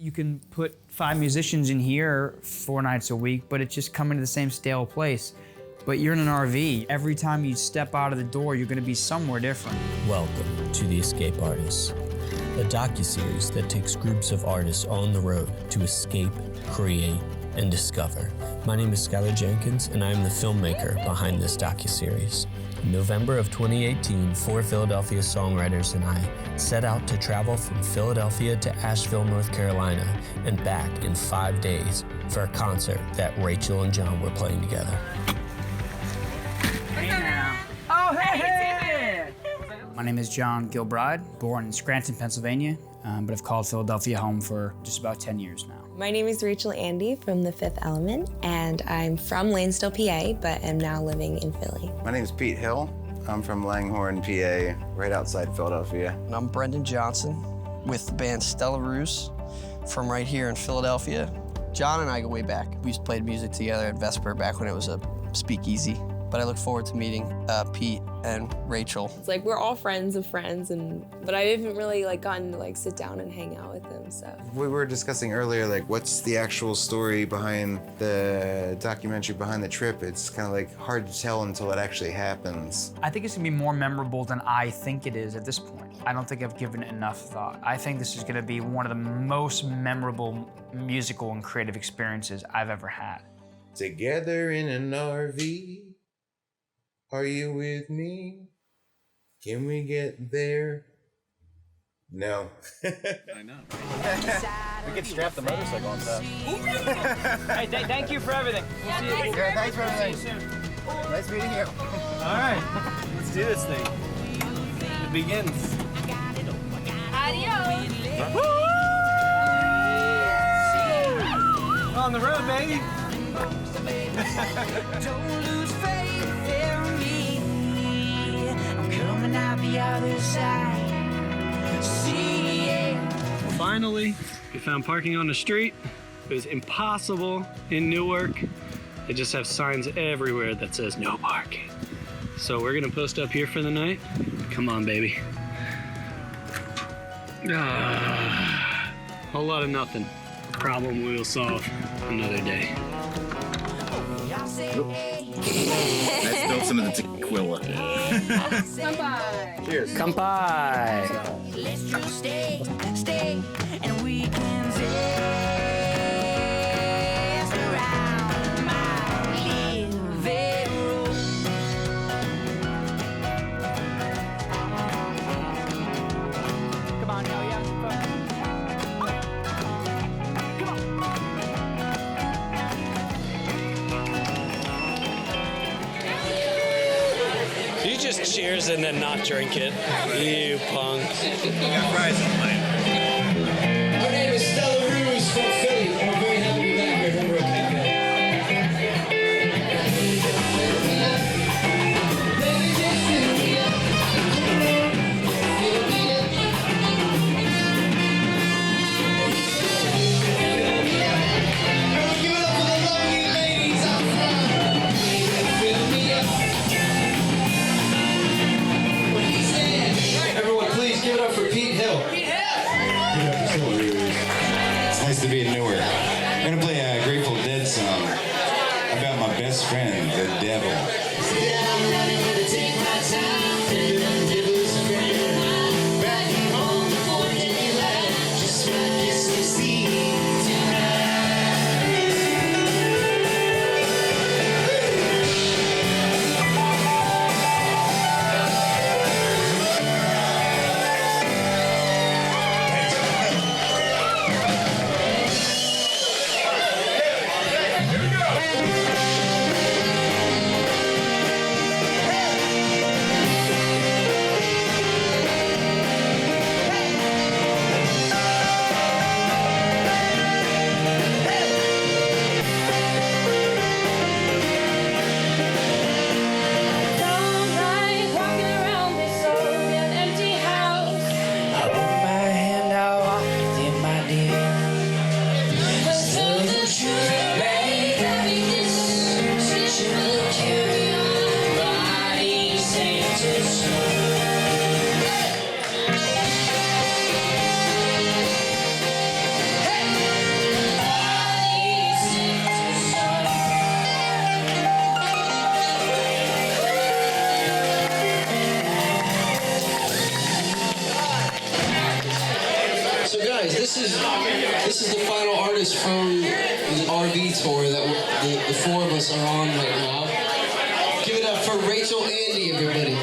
You can put 5 musicians in here 4 nights a week, but it's just coming to the same stale place. But you're in an RV. Every time you step out of the door, you're gonna be somewhere different. Welcome to The Escape Artists, a docuseries that takes groups of artists on the road to escape, create, and discover. My name is Skyler Jenkins, and I am the filmmaker behind this docuseries. In November of 2018, 4 Philadelphia songwriters and I set out to travel from Philadelphia to Asheville, North Carolina, and back in 5 days for a concert that Rachel and John were playing together. Hey now. Oh, hey! My name is John Gilbride, born in Scranton, Pennsylvania, but I've called Philadelphia home for just about 10 years now. My name is Rachel Andie from The Fifth Element, and I'm from Lanesdale, PA, but am now living in Philly. My name is Pete Hill. I'm from Langhorne, PA, right outside Philadelphia. And I'm Brendan Johnson with the band Stella Ruze from right here in Philadelphia. John and I go way back. We used to play music together at Vesper back when it was a speakeasy. But I look forward to meeting Pete and Rachel. It's like we're all friends of friends, but I haven't really gotten to sit down and hang out with them. So we were discussing earlier, what's the actual story behind the documentary, behind the trip? It's kind of hard to tell until it actually happens. I think it's gonna be more memorable than I think it is at this point. I don't think I've given it enough thought. I think this is gonna be one of the most memorable musical and creative experiences I've ever had. Together in an RV. Are you with me? Can we get there? No. I know. We could strap the motorcycle on top. Hey, thank you for everything. Yeah, Thanks for everything. See you soon. Nice meeting you. All right, let's do this thing. It begins. adios. On the road, baby. Don't lose faith in me. I'm coming out the other side. See it. Finally, we found parking on the street. It was impossible in Newark. They just have signs everywhere that says no parking. So we're gonna post up here for the night. Come on, baby. Whole lot of nothing. Problem we will solve another day. Let's build some of the tequila. Bye-bye. Cheers. Kampai! Let's just stay, and we can dance around my living room. Come on, now, yeah. You just cheers and then not drink it. You punk. Got fries on mine. Our name is Stella Ruze from Philly. We're very happy to be back here at Pembroke Cafe. Everyone, please give it up for Pete Hill. It's nice to be in Newark. I'm gonna play a Grateful Dead song about my best friend, the devil. This is the final artist from the RV tour that the four of us are on right now. Give it up for Rachel Andie, everybody.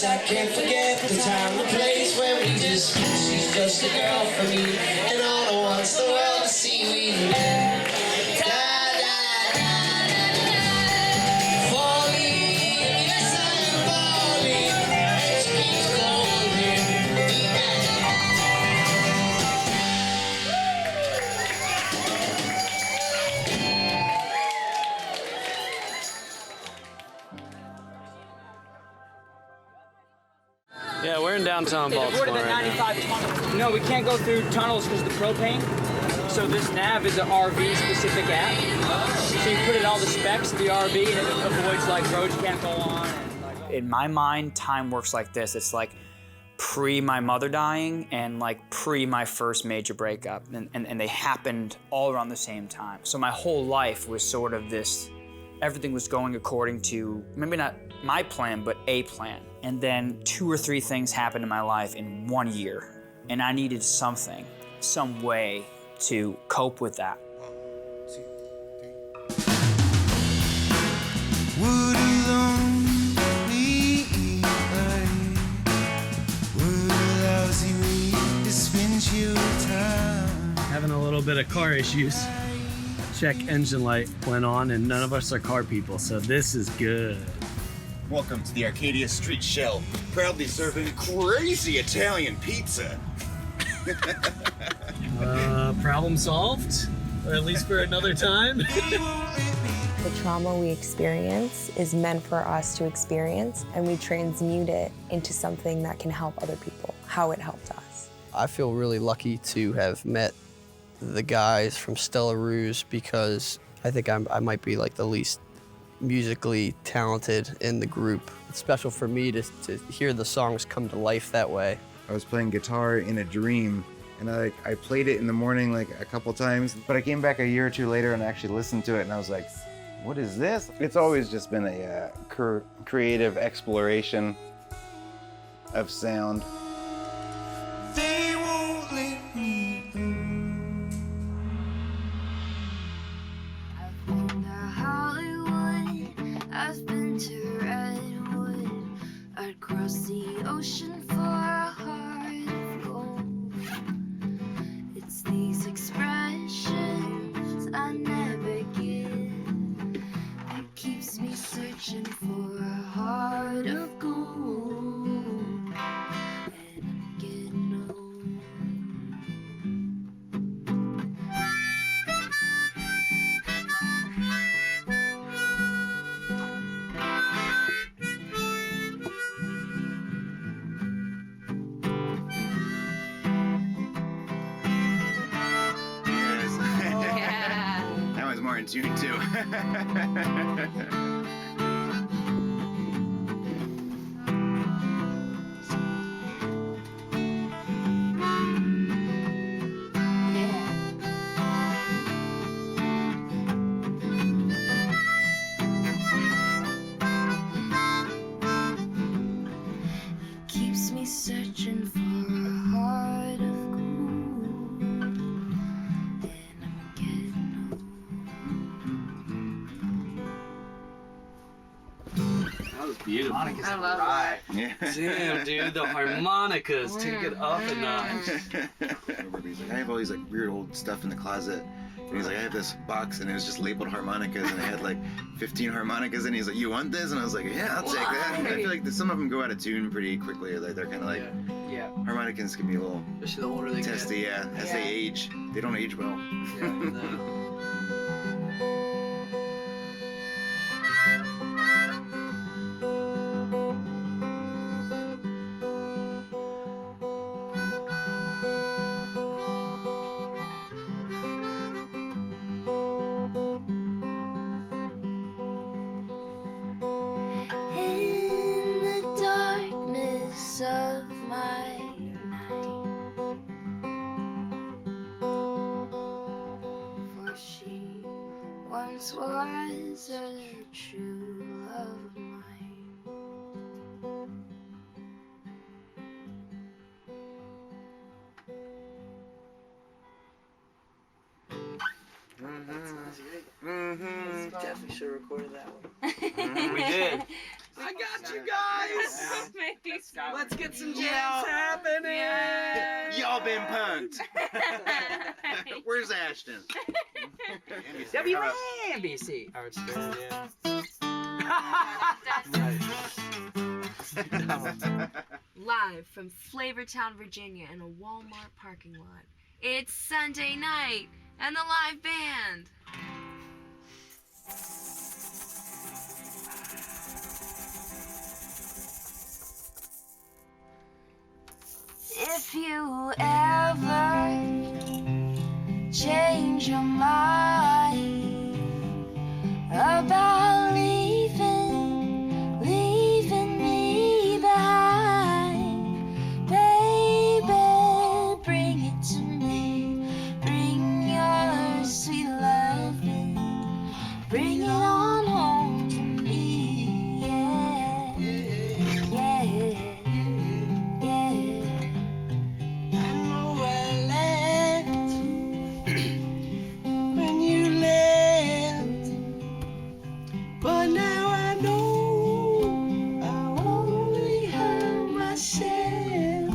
I can't forget the time, the place where we just met. She's just a girl for me, and all I want's the world to see we met. Da, da, da, da, da. Falling, yes I am falling, and she keeps calling me back. Yeah, we're in downtown Baltimore right now. No, we can't go through tunnels because of the propane. So this nav is an RV-specific app. So you put in all the specs of the RV, and it avoids like roads you can't go on. In my mind, time works like this. It's like pre my mother dying and like pre my first major breakup, and they happened all around the same time. So my whole life was sort of this. Everything was going according to maybe not my plan, but a plan. And then 2 or 3 things happened in my life in 1 year. And I needed something, some way to cope with that. 1, 2, 3. Would lonely would lousy me to spend your time. Having a little bit of car issues. Check engine light went on, and none of us are car people, so this is good. Welcome to the Arcadia Street Shell, proudly serving crazy Italian pizza. Problem solved, or at least for another time. The trauma we experience is meant for us to experience, and we transmute it into something that can help other people, how it helped us. I feel really lucky to have met the guys from Stella Ruze, because I think I might be like the least musically talented in the group. It's special for me to hear the songs come to life that way. I was playing guitar in a dream, and I played it in the morning like a couple times, but I came back a year or 2 later and actually listened to it, and I was like, what is this? It's always just been a creative exploration of sound. They won't let me through. I've been to Hollywood, I've been to Redwood, I'd cross the ocean for a heart of gold. It's these expressions I never give that keeps me searching for a heart of gold. And I'm getting old. That was more in tune too. That was beautiful. Harmonicas I love right. Yeah. Damn, dude, the harmonicas take it up a notch. He's like, I have all these like weird old stuff in the closet. And he's like, I have this box and it was just labeled harmonicas and it had like 15 harmonicas and he's like, you want this? And I was like, yeah, I'll take that. And I feel like some of them go out of tune pretty quickly. They're kind of like, Yeah. harmonicas can be a little Especially the older they get. testy, yeah. As they age, they don't age well. Yeah, no. In the darkness of my night, for she once was a true love of mine. Definitely should have recorded that one. We did. I got you guys! Let's get some jams happening! Y'all been punked. Where's Ashton? WNBC. Art School, Live from Flavortown, Virginia in a Walmart parking lot. It's Sunday night and the live band. If you ever change your mind about leaving me behind, baby, bring it to me. Bring your sweet loving. Bring it on home to me. Yeah, yeah, yeah. I know I left when you left, but now I know I only hurt myself.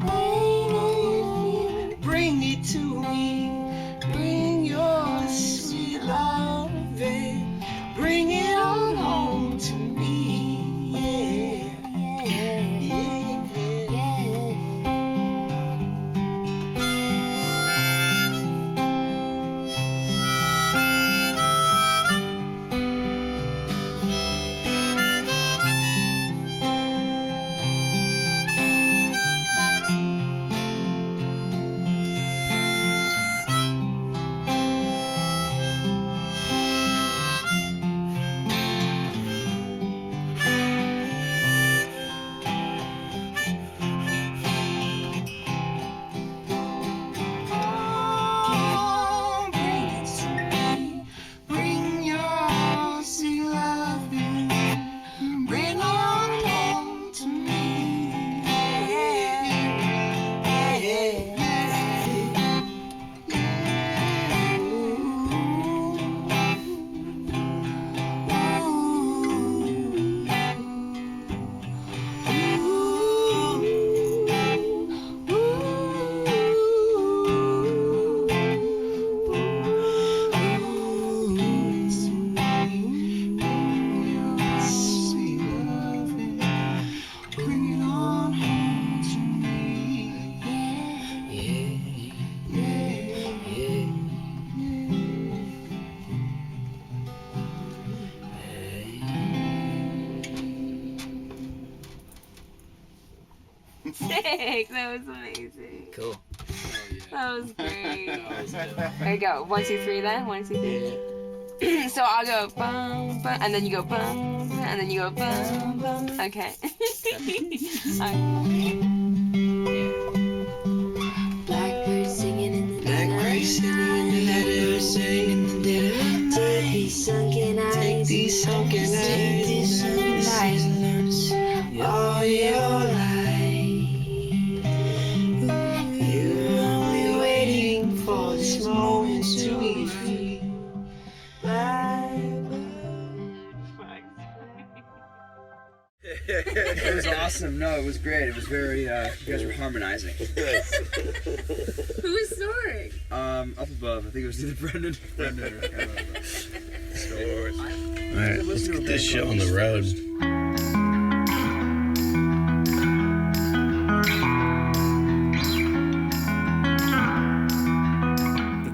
Baby, bring it to me. Bring your sweet loving. Bring it on home to me. Yeah, yeah, yeah, yeah. Oh, bring it to me. Bring your sweet loving. Bring it on home to me. Yeah, sweet loving. Bring it on home to me. Yeah, yeah, Sick, that was amazing. Cool. That was great. That was dope. There you go. 1, 2, 3 then. 1, 2, 3. So I'll go bum, bum, and then you go bum, and then you go bum, bum. Okay. Alright. Blackbird singing in the Blackbird singing in the letter, singing in the dead of Take night. these sunken eyes. Take these sunken eyes, all your life. You're only waiting for this moment to be free. Blackbird. It was awesome. No, it was great. It was very, you guys were harmonizing. Who was snoring? Up above. I think it was either Brendan or I don't know. Alright, let's get this shit on the road.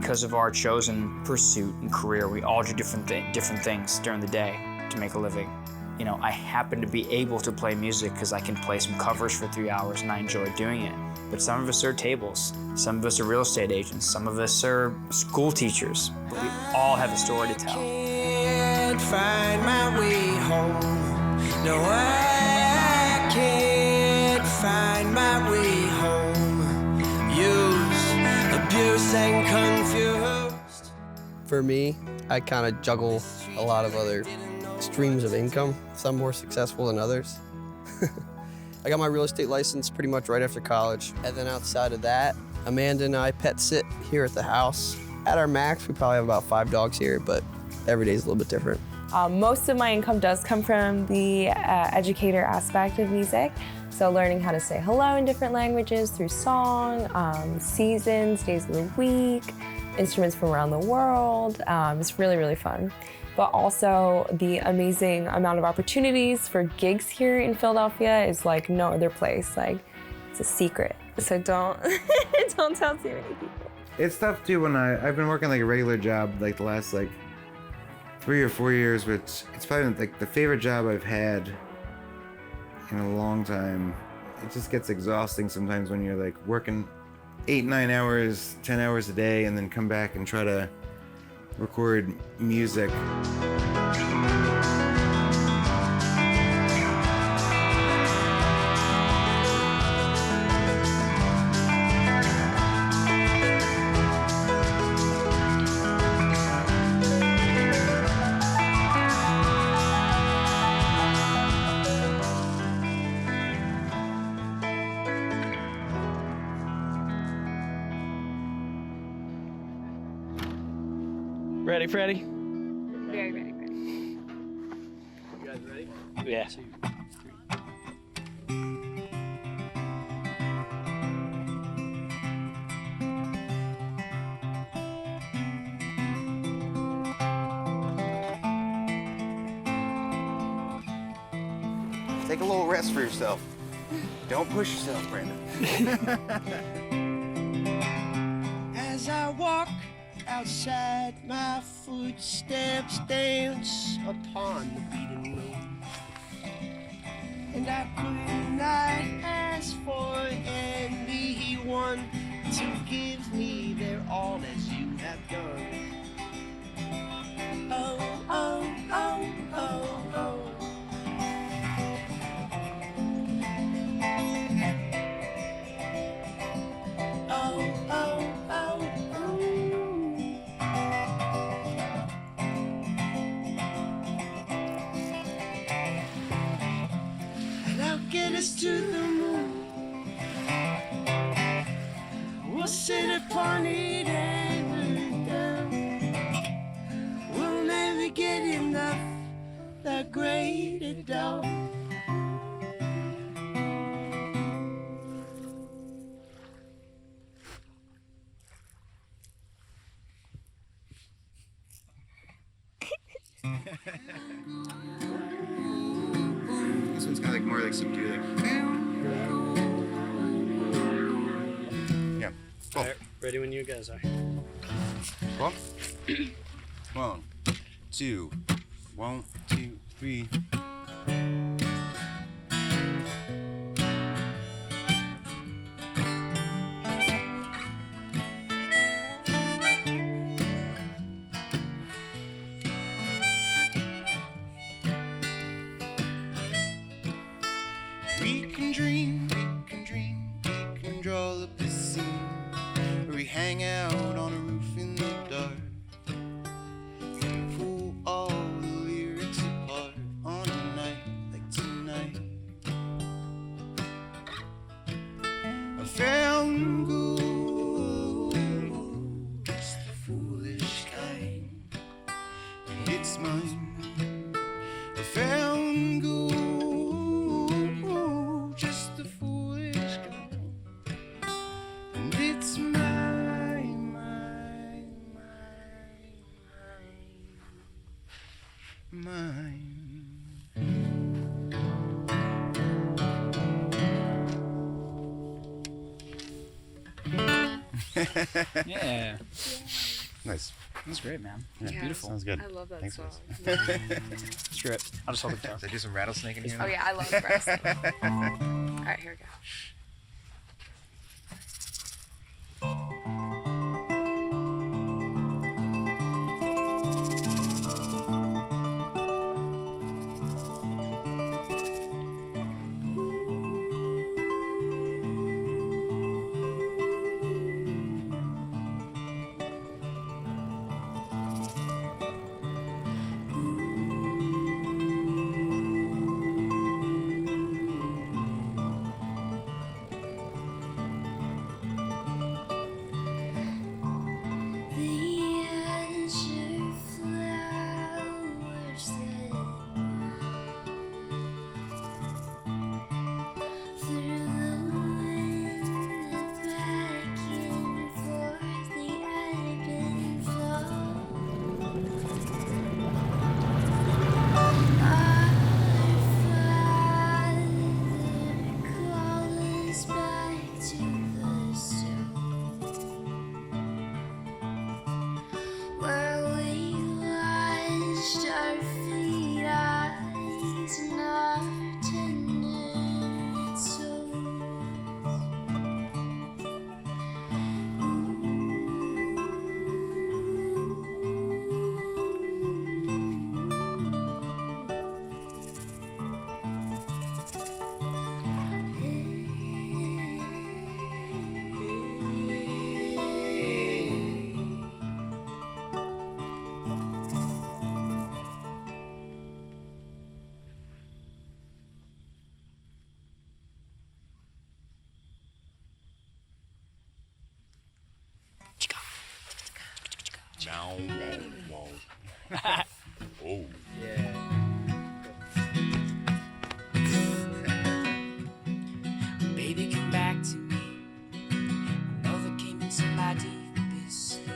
Because of our chosen pursuit and career, we all do different things during the day to make a living. You know, I happen to be able to play music because I can play some covers for 3 hours and I enjoy doing it. But some of us are tables, some of us are real estate agents, some of us are school teachers, but we all have a story to tell. Can't find my way home. No, I can't find my way home. Used, abused, and confused. For me, I kind of juggle a lot of other streams of income, some more successful than others. I got my real estate license pretty much right after college. And then outside of that, Amanda and I pet sit here at the house. At our max, we probably have about 5 dogs here, but every day is a little bit different. Most of my income does come from the educator aspect of music. So learning how to say hello in different languages through song, seasons, days of the week, instruments from around the world. It's really, really fun. But also the amazing amount of opportunities for gigs here in Philadelphia is like no other place. Like, it's a secret. So don't tell too many people. It's tough too when I've been working like a regular job like the last like 3 or 4 years, which it's probably like the favorite job I've had in a long time. It just gets exhausting sometimes when you're like working 8, 9 hours, 10 hours a day and then come back and try to record music. Ready, Freddie? Very ready. You guys ready? Yeah. Take a little rest for yourself. Don't push yourself, Brandon. As I walk outside, my footsteps dance upon the beaten road. And I could not ask for anyone to give me their all as you have done. Oh, oh, oh, oh, oh. Get us to the moon. We'll sit upon it and look down. We'll never get enough, the great adult. This one's kind of like more like subdued. Yeah. Cool. All right, ready when you guys are. Cool. 1, 2, 1, 2, 3. We can dream, we can draw up the scene where we hang out on a roof in the dark and pull all the lyrics apart on a night like tonight. I found gold, it's the foolish kind, and it's mine. I found gold. Yeah. Nice. That's great, man. Yeah. Beautiful. Sounds good. I love that Thanks, song. Liz. Screw it. I'll just hold the guitar. Should I do some rattlesnake in here? Oh yeah, I love wrestling. All right, here we go. Oh. Yeah. Baby, come back to me. Another came into my deepest sleep.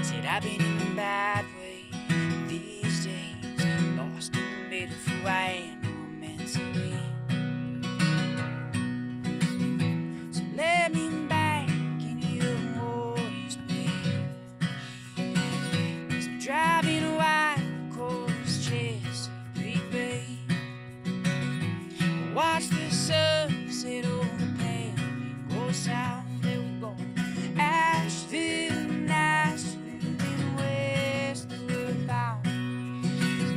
Said I've been in a bad way these days. Lost in the middle of who I am, who I'm meant to be. So let me back in your waters, babe. 'Cause I'm driving a white coast chest of Greek Bay. Watch the sunset over the pale and go south. There we go. Asheville, Nashville, and west we're bound.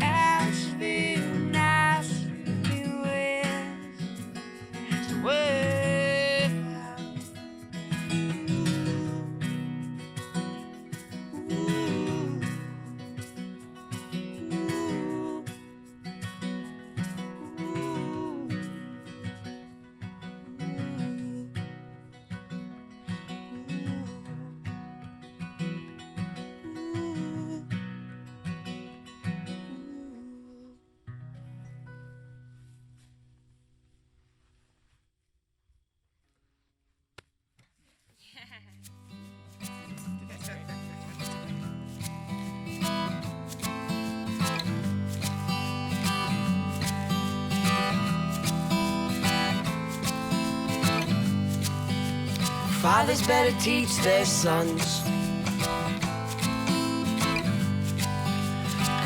Asheville, Nashville, and west we're bound. Fathers better teach their sons,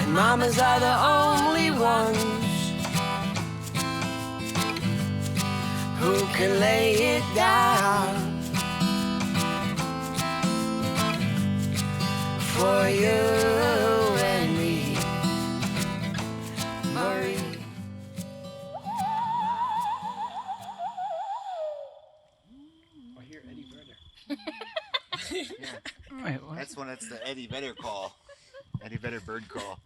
and mamas are the only ones who can lay it down for you and me, Marie. I hear Eddie Vedder. Wait, what? That's the Eddie Vedder call. Eddie Vedder bird call.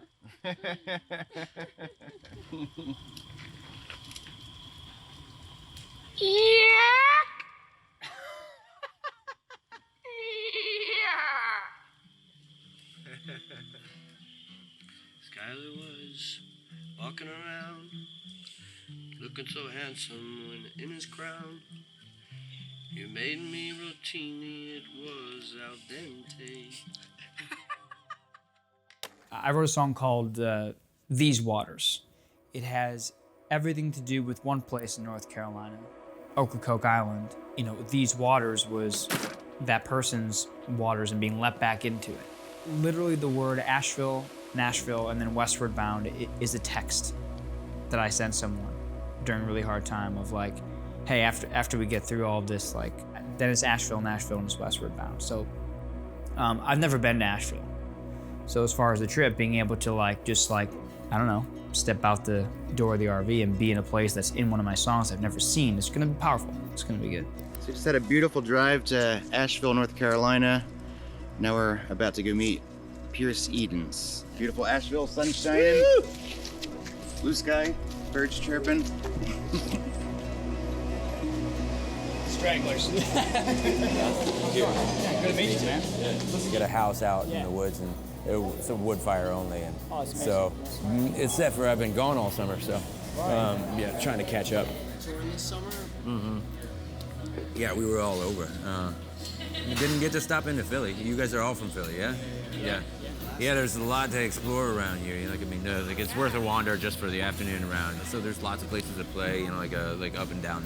Skyler was walking around, looking so handsome when in his crown. You made me rotini, it was al dente. I wrote a song called These Waters. It has everything to do with one place in North Carolina, Ocracoke Island. You know, These Waters was that person's waters and being let back into it. Literally the word Asheville, Nashville, and then westward bound is a text that I send someone during a really hard time of like, hey, after we get through all of this, like, then it's Asheville, Nashville, and it's westward bound. So I've never been to Asheville. So as far as the trip, being able to like, just like, I don't know, step out the door of the RV and be in a place that's in one of my songs I've never seen, it's gonna be powerful. It's gonna be good. So we just had a beautiful drive to Asheville, North Carolina. Now we're about to go meet Pierce Edens. Beautiful Asheville, sun shining, blue sky, birds chirping. Stragglers. Good to meet you, man. Get a house out in the woods, and it's a wood fire only, and it's so it's set for. I've been gone all summer, so yeah, trying to catch up. Touring this summer? Mm-hmm. Yeah, we were all over. We didn't get to stop into Philly. You guys are all from Philly, yeah? Yeah. Yeah, there's a lot to explore around here. You know, like, I mean, like it's worth a wander just for the afternoon around. So there's lots of places to play, you know, like up and down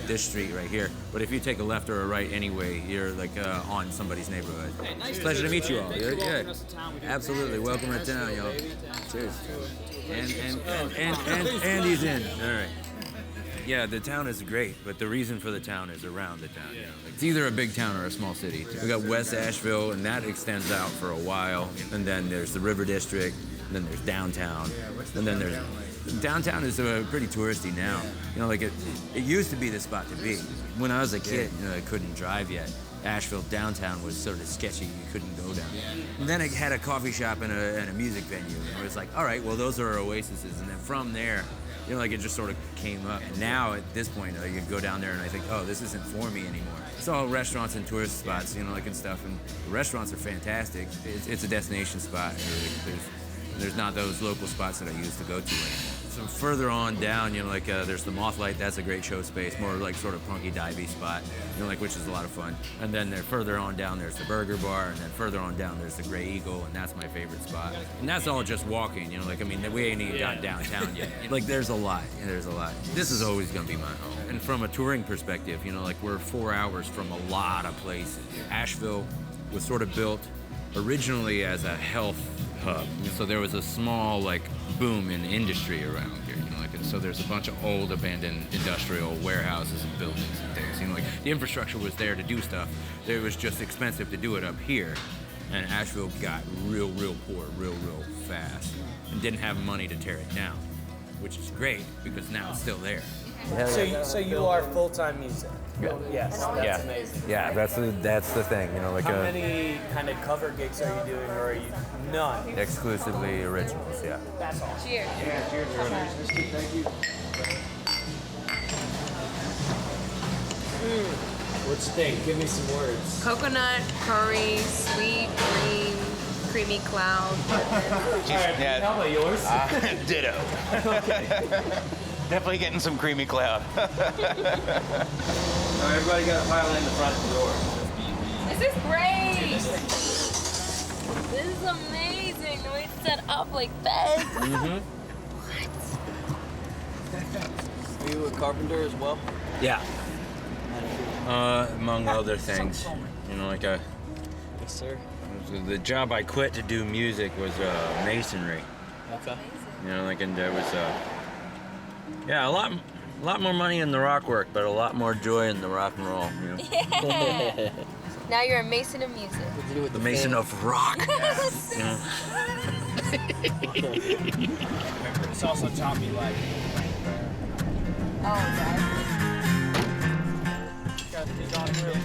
this street right here. But if you take a left or a right anyway, you're like on somebody's neighborhood. It's a pleasure to meet you all. Yeah. Absolutely. Welcome to town, y'all. Cheers. And Andie's in. All right. Yeah, the town is great, but the reason for the town is around the town. You know? Like, it's either a big town or a small city. We got West Asheville, and that extends out for a while. And then there's the River District, and then there's downtown. And then there's... Downtown is pretty touristy now. You know, like it used to be the spot to be. When I was a kid, you know, I couldn't drive yet. Asheville downtown was sort of sketchy. You couldn't go down. And then it had a coffee shop and a music venue. And it was like, all right, well, those are our oases. And then from there, you know, like it just sort of came up. And now at this point, you go down there and I think, oh, this isn't for me anymore. It's all restaurants and tourist spots, you know, like and stuff. And the restaurants are fantastic. It's a destination spot. There's not those local spots that I used to go to anymore. So further on down, you know, like there's the Mothlight. That's a great show space, more like sort of punky divey spot, you know, like which is a lot of fun. And then further on down, there's the Burger Bar, and then further on down, there's the Gray Eagle, and that's my favorite spot. And that's all just walking, you know, like I mean, we ain't even gotten downtown yet. Like there's a lot. This is always gonna be my home. And from a touring perspective, you know, like we're 4 hours from a lot of places. Asheville was sort of built originally as a health hub. So there was a small like boom in industry around here, you know, like, and so there's a bunch of old abandoned industrial warehouses and buildings and things. You know, like the infrastructure was there to do stuff. It was just expensive to do it up here. And Asheville got real poor real fast and didn't have money to tear it down, which is great because now it's still there. So you are full-time music? Yeah. Yes, that's amazing. Yeah, that's the thing, you know, like How many kind of cover gigs are you doing, or are you none? exclusively originals, yeah. That's all. Cheers. Yeah, cheers, everyone. Thank you. What's the thing? Give me some words. Coconut, curry, sweet, green, creamy cloud. Yeah. How about yours? Ditto. Okay. Definitely getting some creamy cloud. Everybody got to pile in the front door. This is great. This is amazing. The way it's set up like this. Mm-hmm. Are you a carpenter as well? Yeah. Among other things, you know, like Yes, sir. the job I quit to do music was masonry. Okay. You know, like, and there was yeah, a lot more money in the rock work, but a lot more joy in the rock and roll. You know? Yeah. Now you're a mason of music. The mason of rock. You know? It's also taught me like. Oh, yeah. Got these on here.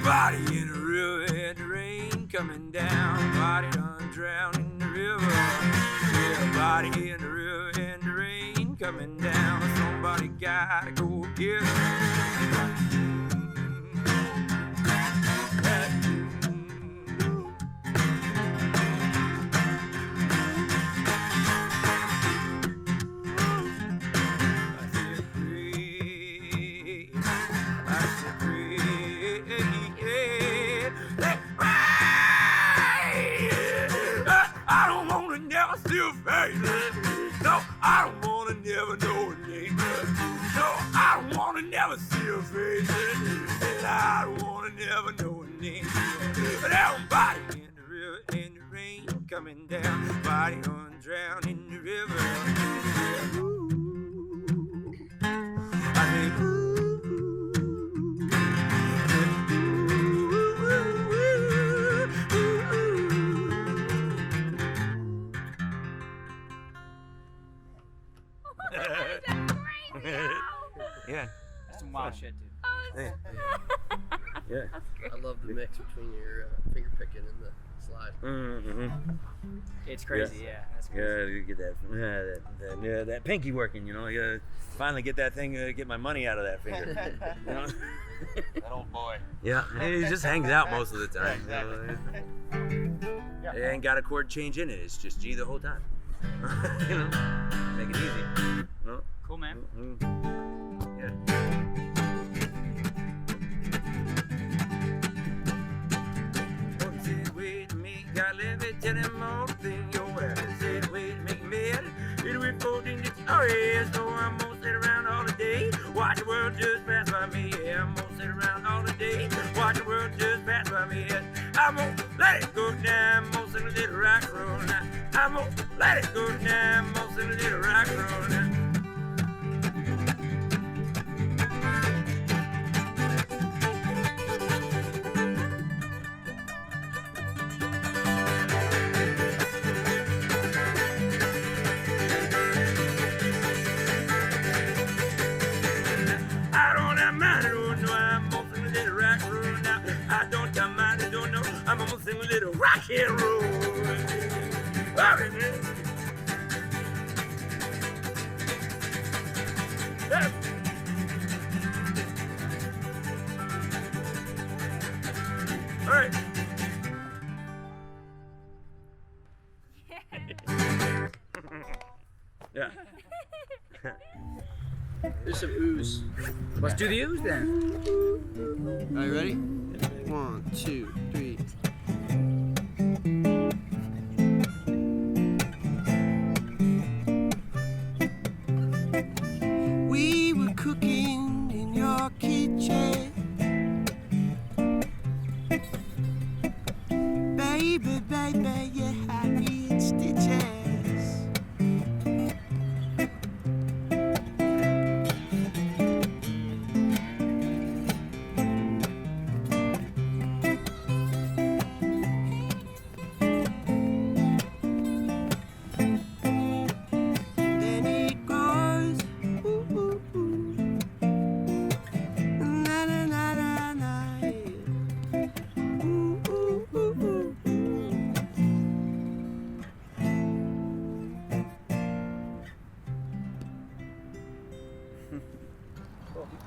Body in the river, had the rain coming down. Body done drowned in the river. Yeah, body in the river, and the rain coming down. Somebody gotta go get her. No, I don't wanna never know her name. No, I don't wanna never see her face. And I don't wanna never know her name. But everybody in the river, in the rain, coming down, body on drown in the river. Ooh. I said, ooh. Yeah. That's some wild shit, dude. Yeah. Yeah. I love the mix between your finger picking and the slide. Mm-hmm. It's crazy, yeah. That's crazy. Yeah, you get that pinky working, you know. You gotta finally get that thing, get my money out of that finger. You know? That old boy. Yeah, he just hangs out most of the time. Yeah. It ain't got a chord change in it. It's just G the whole time. You know, make it easy. You know? Cool, man. Yeah. Wait to me, God, let me tell him all the thing your ass said. Wait to make me mad. It'll be 14 stories, so I'm gonna sit around all the day. Watch the world just pass by me. Yeah, I'm gonna sit around all the day. Watch the world just pass by me. Yeah, I'm gonna let it go down. I'm gonna sing a little rock roll now. I'm gonna let it go down. I'm gonna sing a little rock roll now. I'm gonna sing a little rock and roll. All right, man. Yeah. All right. Yeah. There's some ooze. Let's do the ooze then. Are you ready? 1, 2, 3. We were cooking in your kitchen, baby, baby, you had me in stitches.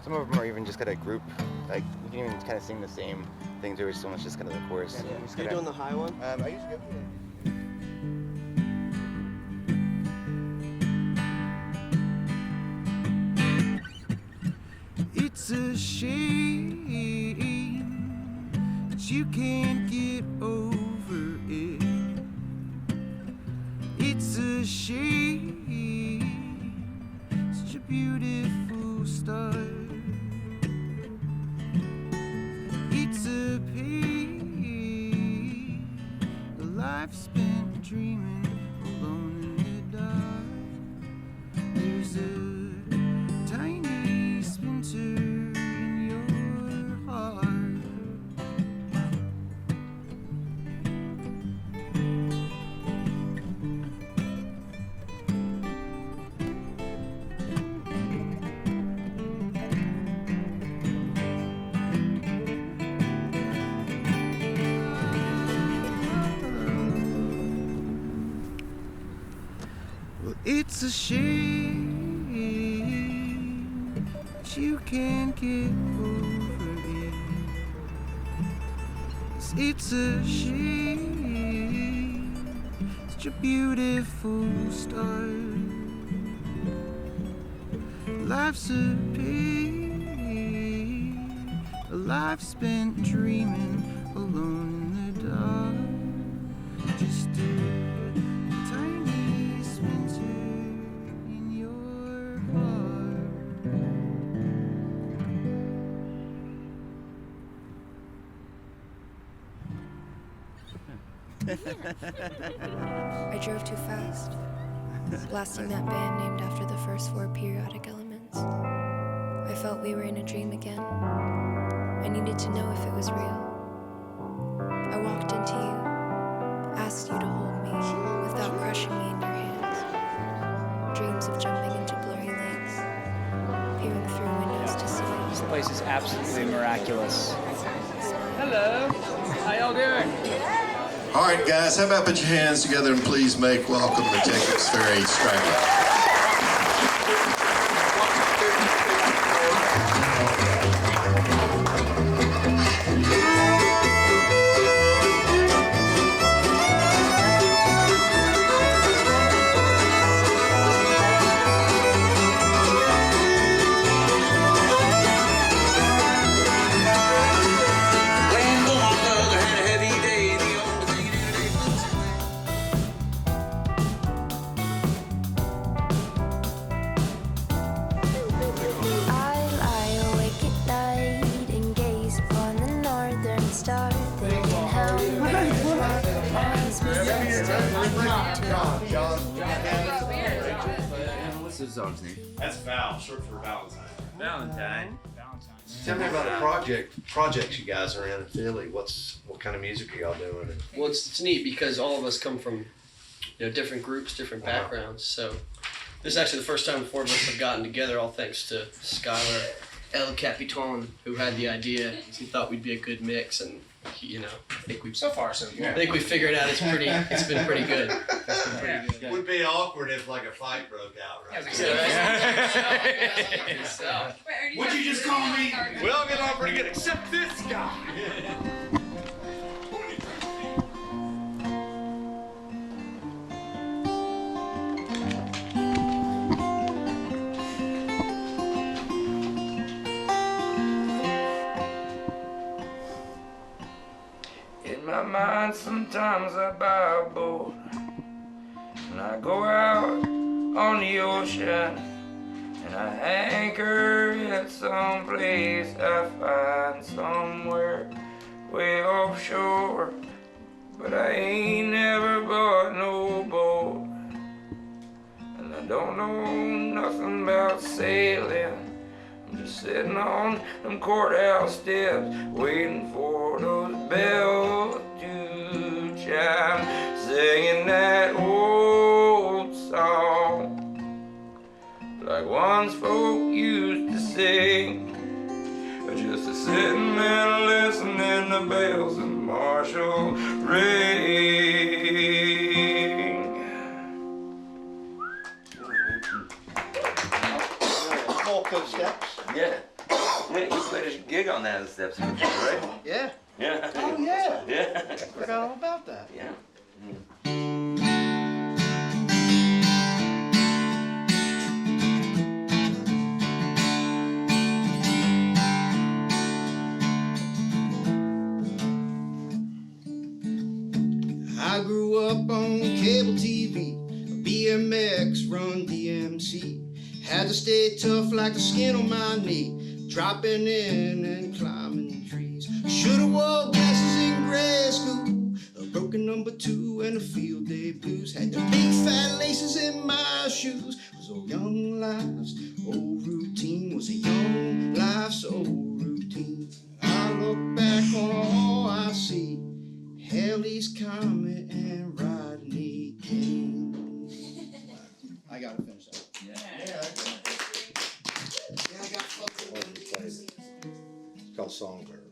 Some of them are even just kind of group, like you can even kind of sing the same thing to it, so much just kind of the chorus. Yeah. Just You're kinda, doing the high one? I usually go. It's a shame that you can't get over it. It's a shame, such a beautiful start. It's a pain, a life spent dreaming alone in the dark. There's a tiny splinter in your heart. Well, it's a shame that you can't get over it. It's a shame, such a beautiful start. Life's a pain, a life spent dreaming alone in the dark. Just a tiny splinter I drove too fast, blasting that band named after the first 4 periodic elements. I felt we were in a dream again. I needed to know if it was real. I walked into you, asked you to hold me without crushing me in your hands. Dreams of jumping into blurry lakes, peering through windows to see you. This place is absolutely miraculous. Hello. How y'all doing? All right, guys, how about put your hands together and please make welcome to Jenkins, Ferry, Stragglers. What's this song's name? That's Val, short for Valentine. Valentine. Tell me about a projects you guys are in Philly. What kind of music are y'all doing? Well, it's neat because all of us come from, different groups, different backgrounds. So this is actually the first time the 4 of us have gotten together, all thanks to Skyler El Capitan, who had the idea. He thought we'd be a good mix, and I think we've So far, so good. I think we figured out it's been pretty good. Would be awkward if like a fight broke out, right? What'd you just call me? We all get along pretty good, except this guy. In my mind, sometimes I buy a boat and I go out on the ocean and I anchor at some place I find somewhere way offshore. But I ain't never bought no boat and I don't know nothing about sailing. I'm just sitting on them courthouse steps, waiting for those bells to chime, singing that old song, like once folk used to sing. Just a sitting and listening to bells and martial ring. Those steps? Yeah. Yeah, you played a gig on that steps, right? Yeah. Yeah. Oh, yeah. Yeah. I forgot all about that. Yeah. I grew up on cable TV, BMX, Run DMC. Had to stay tough like the skin on my knee, dropping in and climbing trees. Should've wore glasses in grade school, a broken number 2 and a field day blues. Had the big fat laces in my shoes. Was old young life's old routine. Was a young life's old routine. I look back on all I see. Halley's Comet and Rodney King. I gotta finish that. It's called Songbird.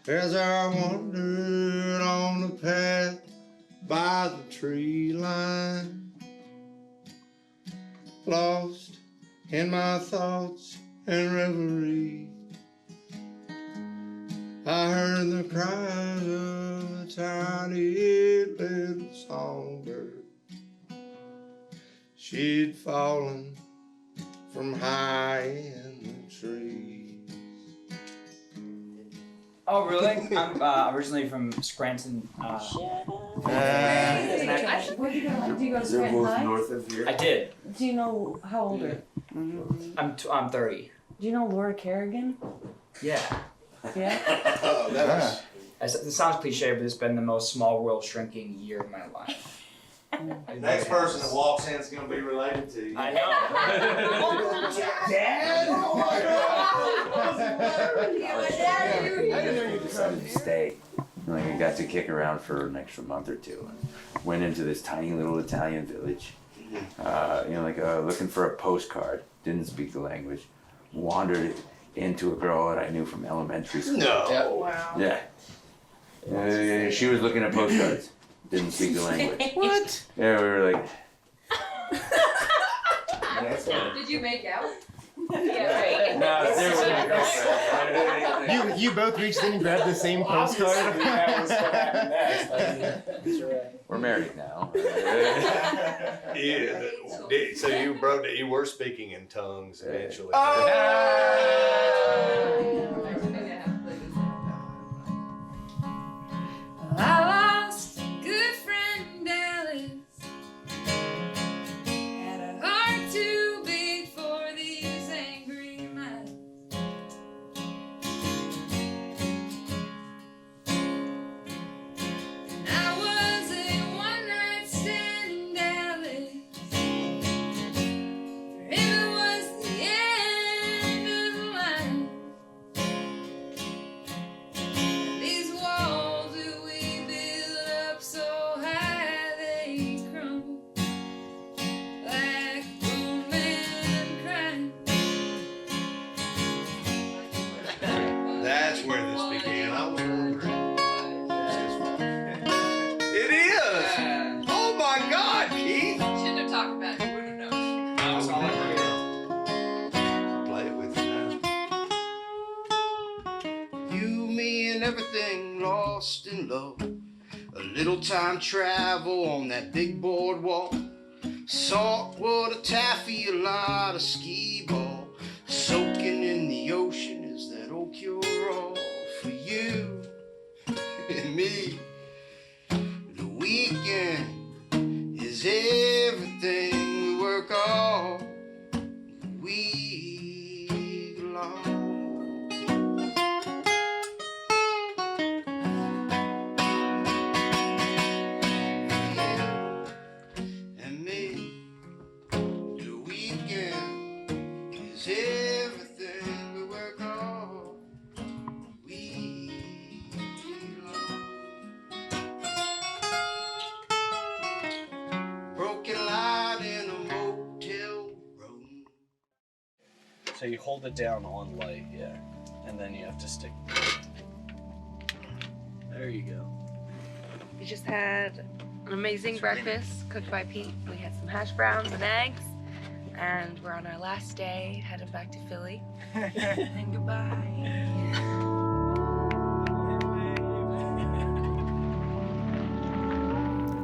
As I wandered on the path by the tree line, lost in my thoughts and reverie, I heard the cries of a tiny little songbird. She'd fallen from high in the trees. Oh, really? I'm originally from Scranton. Where do you go? Do you go to Scranton High? I did. Do you know how old are you? I'm 30. Do you know Laura Kerrigan? Yeah. Yeah? Oh, that was It sounds cliche, but it's been the most small world shrinking year of my life. The next person that walks in is going to be related to you. I know. Dad? Oh my God! I didn't know you decided to stay. Like I got to kick around for an extra month or two, and went into this tiny little Italian village. Looking for a postcard. Didn't speak the language. Wandered into a girl that I knew from elementary school. No. Yeah. Wow. Yeah. She was looking at postcards. Didn't speak the language. What? Yeah, we were like. Did you make out? No, You both reached in and grabbed the same postcard? That was what happened next. We're married now. Yeah. So you broke that you were speaking in tongues eventually. I lost a good friend, Dallas. Had a heart too big for these angry minds. And I was a one-night stand in Dallas. For him it was the end of the line. These walls that we built up so high they crumble like a grown man crying. That's where this began. I was wondering. It is! Oh my God, Keith! Shouldn't have talked about it. You wouldn't have known. That's all I heard. I'll play it with you now. You, me, and everything lost in love. A little time travel on that big boardwalk. Saltwater taffy, a lot of skee ball. Soaking in the ocean is that old cure-all for you and me. The weekend is everything we work all week long. And me, the weekend is everything we work all week long. Broken light in a motel room. So you hold it down on light, yeah, and then you have to stick. There you go. We just had an amazing breakfast cooked by Pete. We had some hash browns and eggs, and we're on our last day, headed back to Philly. And goodbye.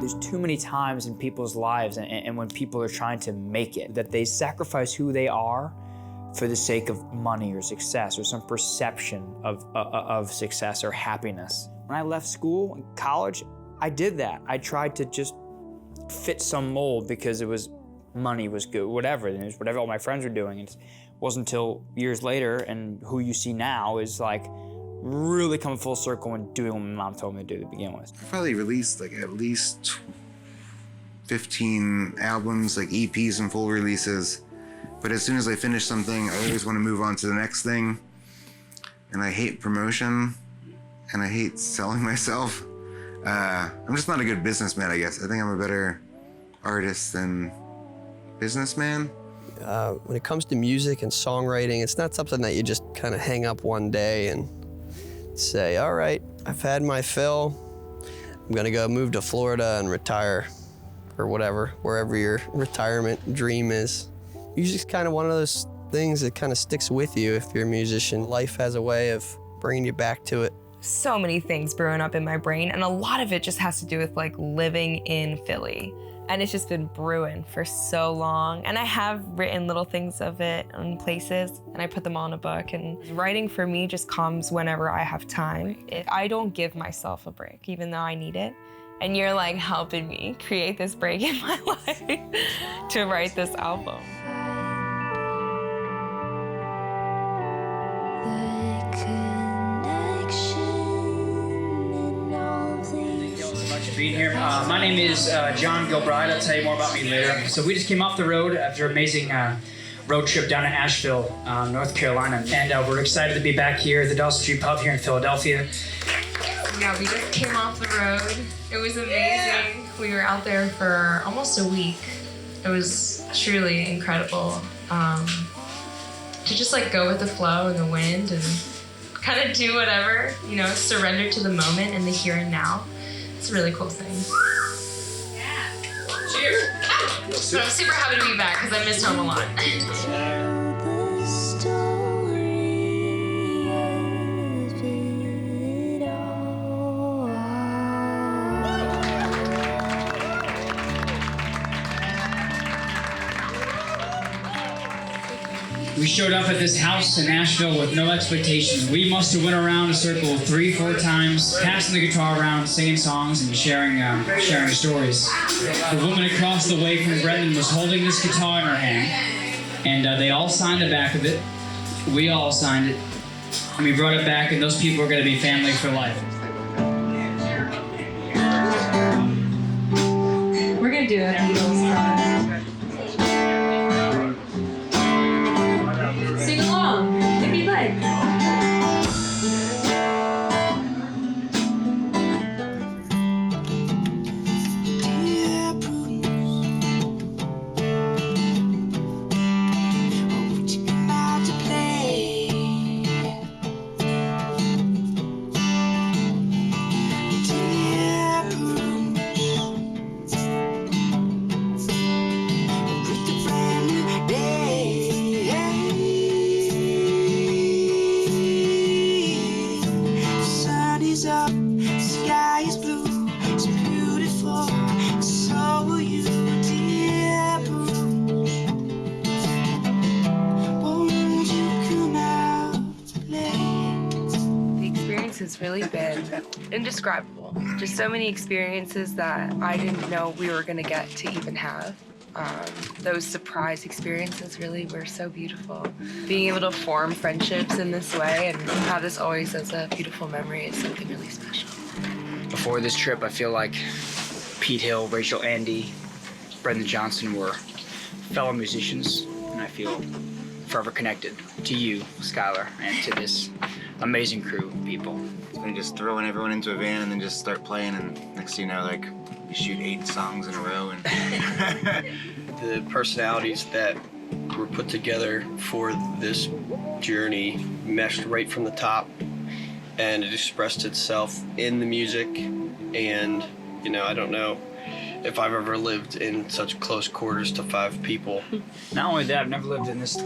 There's too many times in people's lives and when people are trying to make it, that they sacrifice who they are for the sake of money or success or some perception of success or happiness. When I left school and college, I did that. I tried to just fit some mold because it was money was good, whatever. And it was whatever all my friends were doing. And it wasn't until years later and who you see now is like really coming full circle and doing what my mom told me to do to begin with. I probably released like at least 15 albums, like EPs and full releases. But as soon as I finish something, I always want to move on to the next thing. And I hate promotion and I hate selling myself. I'm just not a good businessman, I guess. I think I'm a better artist than businessman. When it comes to music and songwriting, it's not something that you just kind of hang up one day and say, all right, I've had my fill. I'm gonna go move to Florida and retire or whatever, wherever your retirement dream is. Music's kind of one of those things that kind of sticks with you if you're a musician. Life has a way of bringing you back to it. So many things brewing up in my brain, and a lot of it just has to do with like living in Philly. And it's just been brewing for so long. And I have written little things of it in places, and I put them all in a book. And writing for me just comes whenever I have time. I don't give myself a break, even though I need it. And you're like helping me create this break in my life to write this album. The connection for being here. My name is John Gilbride. I'll tell you more about me later. So we just came off the road after an amazing road trip down to Asheville, North Carolina. And we're excited to be back here at the Dawson Street Pub here in Philadelphia. Yeah, we just came off the road. It was amazing. We were out there for almost a week. It was truly incredible to just like go with the flow and the wind and kind of do whatever, you know, surrender to the moment and the here and now. It's a really cool thing. Yeah. Cheers. So I'm super happy to be back because I missed home a lot. We showed up at this house in Asheville with no expectations. We must have went around a circle 3-4 times, passing the guitar around, singing songs, and sharing stories. The woman across the way from Brendan was holding this guitar in her hand, and they all signed the back of it. We all signed it, and we brought it back, and those people are going to be family for life. We're going to do a Beatles song. Sing along, if you'd like. It's really been indescribable. Just so many experiences that I didn't know we were going to get to even have. Those surprise experiences really were so beautiful. Being able to form friendships in this way and have this always as a beautiful memory is something really special. Before this trip, I feel like Pete Hill, Rachel, Andie, Brendan Johnson were fellow musicians, and I feel forever connected to you, Skyler, and to this amazing crew of people. And just throwing everyone into a van and then just start playing, and next thing you know, like, we shoot 8 songs in a row. And The personalities that were put together for this journey meshed right from the top, and it expressed itself in the music. And, you know, I don't know if I've ever lived in such close quarters to 5 people. Not only that, I've never lived in this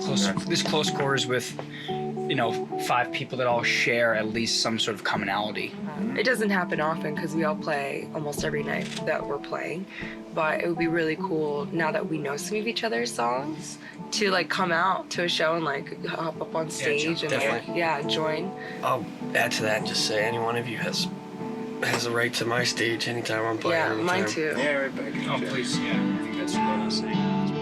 close quarters with, you know, 5 people that all share at least some sort of commonality. It doesn't happen often because we all play almost every night that we're playing, but it would be really cool now that we know some of each other's songs to like come out to a show and like hop up on stage and like, join. I'll add to that and just say any one of you has a right to my stage anytime I'm playing. Yeah, mine too. Yeah, right back. Oh, please, yeah. I think that's what I'm saying.